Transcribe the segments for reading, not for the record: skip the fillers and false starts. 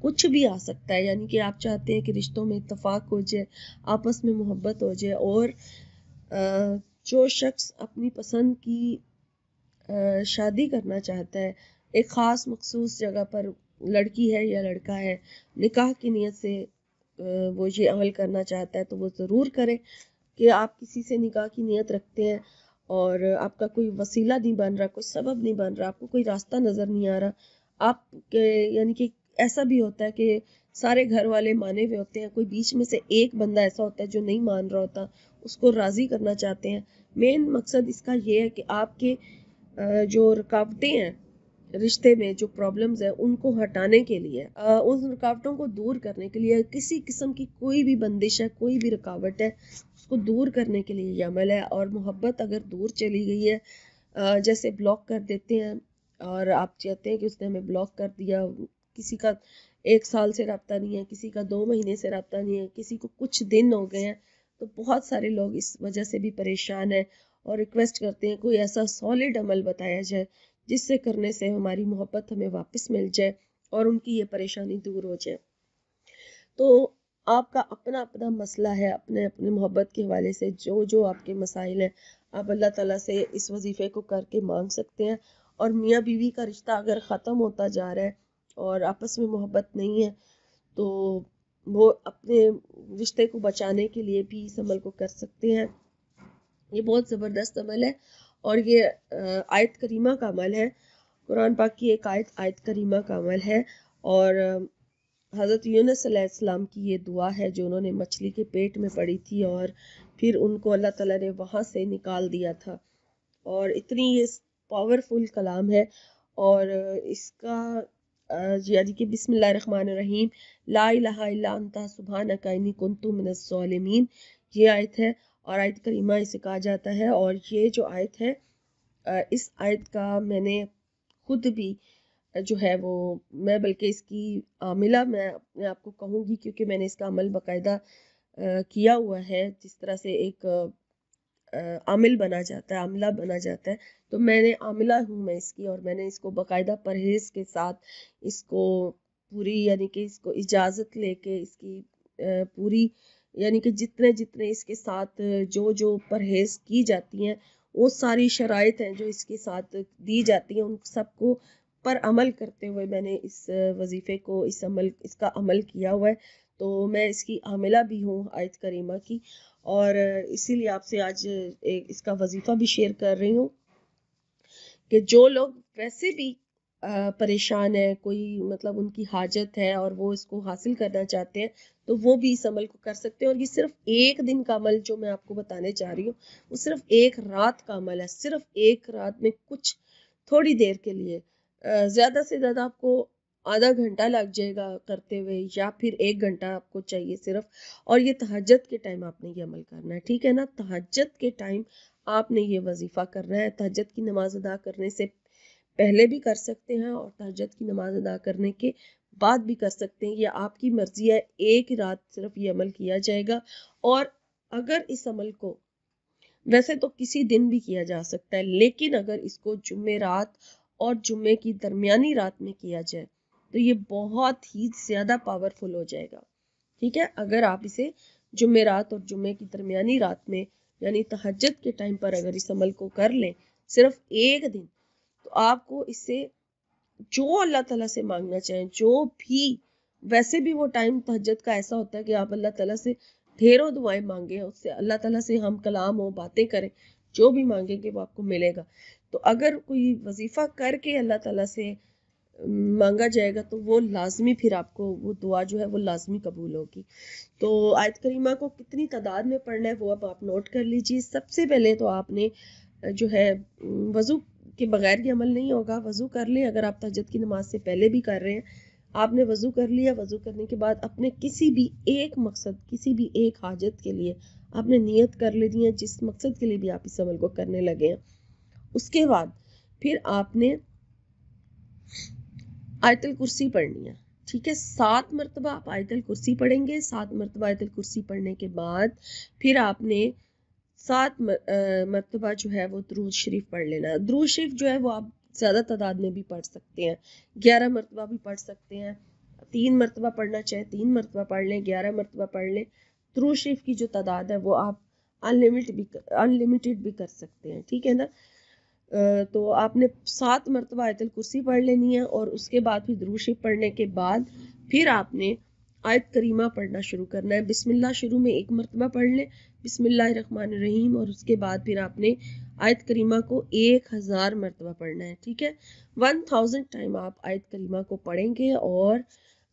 کچھ بھی آ سکتا ہے. یعنی کہ آپ چاہتے ہیں کہ رشتوں میں اتفاق ہو جائے, آپس میں محبت ہو جائے, اور جو شخص اپنی پسند کی شادی کرنا چاہتا ہے ایک خاص مخصوص جگہ پر, لڑکی ہے یا لڑکا ہے, نکاح کی نیت سے وہ یہ عمل کرنا چاہتا ہے تو وہ ضرور کرے. کہ آپ کسی سے نکاح کی نیت رکھتے ہیں اور آپ کا کوئی وسیلہ نہیں بن رہا, کوئی سبب نہیں بن رہا, آپ کو کوئی راستہ نظر نہیں آ رہا, آپ کے یعنی کہ ایسا بھی ہوتا ہے کہ سارے گھر والے مانے ہوئے ہوتے ہیں, کوئی بیچ میں سے ایک بندہ ایسا ہوتا ہے جو نہیں مان رہا ہوتا, اس کو راضی کرنا چاہتے ہیں. مین مقصد اس کا یہ ہے کہ آپ کے جو رکاوٹیں ہیں رشتے میں, جو پرابلمز ہیں ان کو ہٹانے کے لیے, ان رکاوٹوں کو دور کرنے کے لیے, کسی قسم کی کوئی بھی بندش ہے, کوئی بھی رکاوٹ ہے, اس کو دور کرنے کے لیے یہ عمل ہے. اور محبت اگر دور چلی گئی ہے, جیسے بلاک کر دیتے ہیں اور آپ چاہتے ہیں کہ اس نے ہمیں بلاک کر دیا, کسی کا 1 سال سے رابطہ نہیں ہے, کسی کا 2 مہینے سے رابطہ نہیں ہے, کسی کو کچھ دن ہو گئے ہیں, تو بہت سارے لوگ اس وجہ سے بھی پریشان ہیں اور ریکویسٹ کرتے ہیں کوئی ایسا سالڈ عمل بتایا جائے جس سے کرنے سے ہماری محبت ہمیں واپس مل جائے اور ان کی یہ پریشانی دور ہو جائے. تو آپ کا اپنا اپنا مسئلہ ہے, اپنے اپنے محبت کے حوالے سے جو آپ کے مسائل ہیں, آپ اللہ تعالیٰ سے اس وظیفے کو کر کے مانگ سکتے ہیں. اور میاں بیوی کا رشتہ اگر ختم ہوتا جا رہا ہے اور آپس میں محبت نہیں ہے تو وہ اپنے رشتے کو بچانے کے لیے بھی اس عمل کو کر سکتے ہیں. یہ بہت زبردست عمل ہے اور یہ آیت کریمہ کا عمل ہے, قرآن پاک کی ایک آیت کریمہ کا عمل ہے. اور حضرت یونس علیہ السلام کی یہ دعا ہے جو انہوں نے مچھلی کے پیٹ میں پڑی تھی اور پھر ان کو اللہ تعالیٰ نے وہاں سے نکال دیا تھا. اور اتنی یہ پاورفل کلام ہے. اور اس کا یعنی کہ بسم اللہ الرحمن الرحیم, لا الہ الا انت سبحانک انی کنت من الظالمین, یہ آیت ہے اور آیت کریمہ اسے کہا جاتا ہے. اور یہ جو آیت ہے, اس آیت کا میں نے خود بھی جو ہے وہ میں بلکہ اس کی عاملہ میں اپنے آپ کو کہوں گی, کیونکہ میں نے اس کا عمل باقاعدہ کیا ہوا ہے. جس طرح سے ایک عامل بنا جاتا ہے, عاملہ بنا جاتا ہے, تو میں نے عاملہ ہوں میں اس کی, اور میں نے اس کو باقاعدہ پرہیز کے ساتھ اس کو پوری یعنی کہ اس کو اجازت لے کے اس کی پوری یعنی کہ جتنے اس کے ساتھ جو پرہیز کی جاتی ہیں وہ ساری شرائط ہیں جو اس کے ساتھ دی جاتی ہیں, ان سب کو پر عمل کرتے ہوئے میں نے اس وظیفے کو اس کا عمل کیا ہوا ہے. تو میں اس کی عاملہ بھی ہوں آیت کریمہ کی, اور اسی لیے آپ سے آج اس کا وظیفہ بھی شیئر کر رہی ہوں کہ جو لوگ ویسے بھی پریشان ہے, کوئی مطلب ان کی حاجت ہے اور وہ اس کو حاصل کرنا چاہتے ہیں تو وہ بھی اس عمل کو کر سکتے ہیں. اور یہ صرف 1 دن کا عمل جو میں آپ کو بتانے چاہ رہی ہوں وہ صرف 1 رات کا عمل ہے. صرف 1 رات میں کچھ تھوڑی دیر کے لیے, زیادہ سے زیادہ آپ کو آدھا گھنٹہ لگ جائے گا کرتے ہوئے, یا پھر 1 گھنٹہ آپ کو چاہیے صرف. اور یہ تہجد کے ٹائم آپ نے یہ عمل کرنا ہے, ٹھیک ہے نا. تہجد کے ٹائم آپ نے یہ وظیفہ کرنا ہے. تہجد کی نماز ادا کرنے سے پہلے بھی کر سکتے ہیں اور تہجد کی نماز ادا کرنے کے بعد بھی کر سکتے ہیں, یہ آپ کی مرضی ہے. 1 رات صرف یہ عمل کیا جائے گا. اور اگر اس عمل کو ویسے تو کسی دن بھی کیا جا سکتا ہے, لیکن اگر اس کو جمعے رات اور جمعے کی درمیانی رات میں کیا جائے تو یہ بہت ہی زیادہ پاورفل ہو جائے گا, ٹھیک ہے. اگر آپ اسے جمعے رات اور جمعے کی درمیانی رات میں یعنی تہجد کے ٹائم پر اگر اس عمل کو کر لیں صرف 1 دن, تو آپ کو اس سے جو اللہ تعالیٰ سے مانگنا چاہیں, جو بھی ویسے بھی وہ ٹائم تہجد کا ایسا ہوتا ہے کہ آپ اللہ تعالیٰ سے ڈھیروں دعائیں مانگیں, اس سے اللہ تعالیٰ سے ہم کلام ہو, باتیں کریں, جو بھی مانگیں گے وہ آپ کو ملے گا. تو اگر کوئی وظیفہ کر کے اللہ تعالیٰ سے مانگا جائے گا تو وہ لازمی پھر آپ کو وہ دعا جو ہے وہ لازمی قبول ہوگی. تو آیت کریمہ کو کتنی تعداد میں پڑھنا ہے وہ اب آپ نوٹ کر لیجیے. سب سے پہلے تو آپ نے جو ہے وضو کے بغیر یہ عمل نہیں ہوگا, وضو کر لیں. اگر آپ تہجد کی نماز سے پہلے بھی کر رہے ہیں, آپ نے وضو کر لیا. وضو کرنے کے بعد اپنے کسی بھی ایک مقصد, کسی بھی ایک حاجت کے لیے آپ نے نیت کر لینی ہے, جس مقصد کے لیے بھی آپ اس عمل کو کرنے لگے ہیں. اس کے بعد پھر آپ نے آیت الکرسی پڑھنی ہے, ٹھیک ہے. 7 مرتبہ آپ آیت الکرسی پڑھیں گے. 7 مرتبہ آیت الکرسی پڑھنے کے بعد پھر آپ نے 7 مرتبہ جو ہے وہ درود شریف پڑھ لینا ہے. درود شریف جو ہے وہ آپ زیادہ تعداد میں بھی پڑھ سکتے ہیں, 11 مرتبہ بھی پڑھ سکتے ہیں, 3 مرتبہ پڑھنا چاہیں 3 مرتبہ پڑھ لیں، 11 مرتبہ پڑھ لیں. درود شریف کی جو تعداد ہے وہ آپ انلمیٹڈ بھی کر سکتے ہیں، ٹھیک ہے نا. تو آپ نے 7 مرتبہ آیت الکرسی پڑھ لینی ہے، اور اس کے بعد پھر درود شریف پڑھنے کے بعد پھر آپ نے آیت کریمہ پڑھنا شروع کرنا ہے. بسم اللہ شروع میں 1 مرتبہ پڑھ لیں، بسم اللہ الرحمن الرحیم، اور اس کے بعد پھر آپ نے آیت کریمہ کو 1000 مرتبہ پڑھنا ہے، ٹھیک ہے. 1000 ٹائم آپ آیت کریمہ کو پڑھیں گے، اور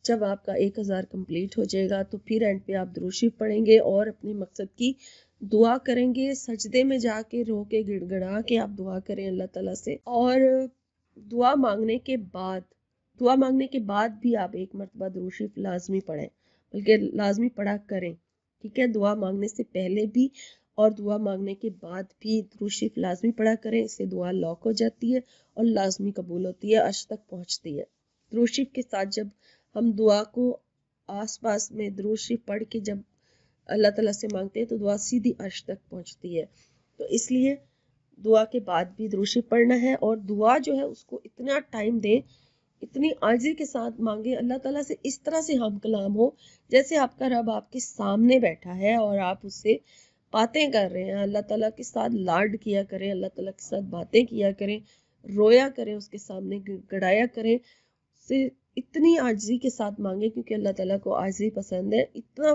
جب آپ کا 1000 کمپلیٹ ہو جائے گا تو پھر اینڈ پہ آپ درود شریف پڑھیں گے اور اپنے مقصد کی دعا کریں گے. سجدے میں جا کے رو کے گڑ گڑا کے آپ دعا کریں اللہ تعالیٰ سے، اور دعا مانگنے کے بعد بھی آپ 1 مرتبہ درود شریف لازمی پڑھیں، بلکہ لازمی پڑھا کریں، ٹھیک ہے. دعا مانگنے سے پہلے بھی اور دعا مانگنے کے بعد بھی درود شریف لازمی پڑھا کریں، اس سے دعا لاک ہو جاتی ہے اور لازمی قبول ہوتی ہے، عرش تک پہنچتی ہے. درود شریف کے ساتھ جب ہم دعا کو آس پاس میں درود شریف پڑھ کے جب اللہ تعالیٰ سے مانگتے ہیں تو دعا سیدھی عرش تک پہنچتی ہے. تو اس لیے دعا کے بعد بھی درود شریف پڑھنا ہے، اور دعا جو ہے اس کو اتنا ٹائم دیں، اتنی عاجزی کے ساتھ مانگیں اللہ تعالیٰ سے، اس طرح سے ہم کلام ہو جیسے آپ کا رب آپ کے سامنے بیٹھا ہے اور آپ اس سے باتیں کر رہے ہیں. اللہ تعالیٰ کے ساتھ لاڈ کیا کریں، اللہ تعالیٰ کے ساتھ باتیں کیا کریں، رویا کریں، اس کے سامنے گڑایا کریں، سے اتنی عاجزی کے ساتھ مانگیں، کیونکہ اللہ تعالیٰ کو عاجزی پسند ہے. اتنا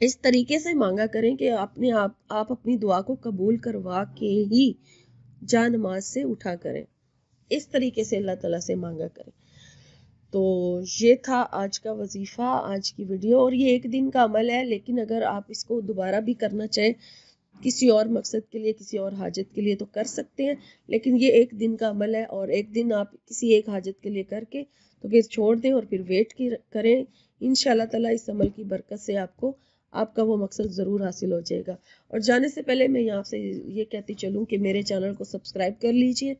اس طریقے سے مانگا کریں کہ آپ اپنی دعا کو قبول کروا کے ہی جا نماز سے اٹھا کریں. اس طریقے سے اللہ تعالیٰ سے مانگا کریں. تو یہ تھا آج کا وظیفہ، آج کی ویڈیو، اور یہ 1 دن کا عمل ہے، لیکن اگر آپ اس کو دوبارہ بھی کرنا چاہیں کسی اور مقصد کے لیے، کسی اور حاجت کے لیے تو کر سکتے ہیں، لیکن یہ 1 دن کا عمل ہے، اور 1 دن آپ کسی ایک حاجت کے لیے کر کے تو پھر چھوڑ دیں اور پھر ویٹ کریں. انشاءاللہ تعالیٰ اس عمل کی برکت سے آپ کا وہ مقصد ضرور حاصل ہو جائے گا. اور جانے سے پہلے میں یہاں سے یہ کہتی چلوں کہ میرے چینل کو سبسکرائب کر لیجئے،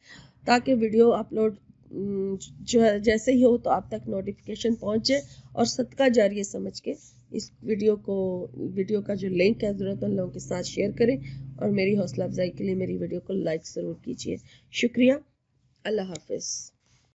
تاکہ ویڈیو اپلوڈ جیسے ہی ہو تو آپ تک نوٹیفیکیشن پہنچ جائے، اور صدقہ جاریہ سمجھ کے اس ویڈیو کا جو لنک ہے ضرورت مند لوگوں کے ساتھ شیئر کریں، اور میری حوصلہ افزائی کے لیے میری ویڈیو کو لائک ضرور کیجیے. شکریہ. اللہ حافظ.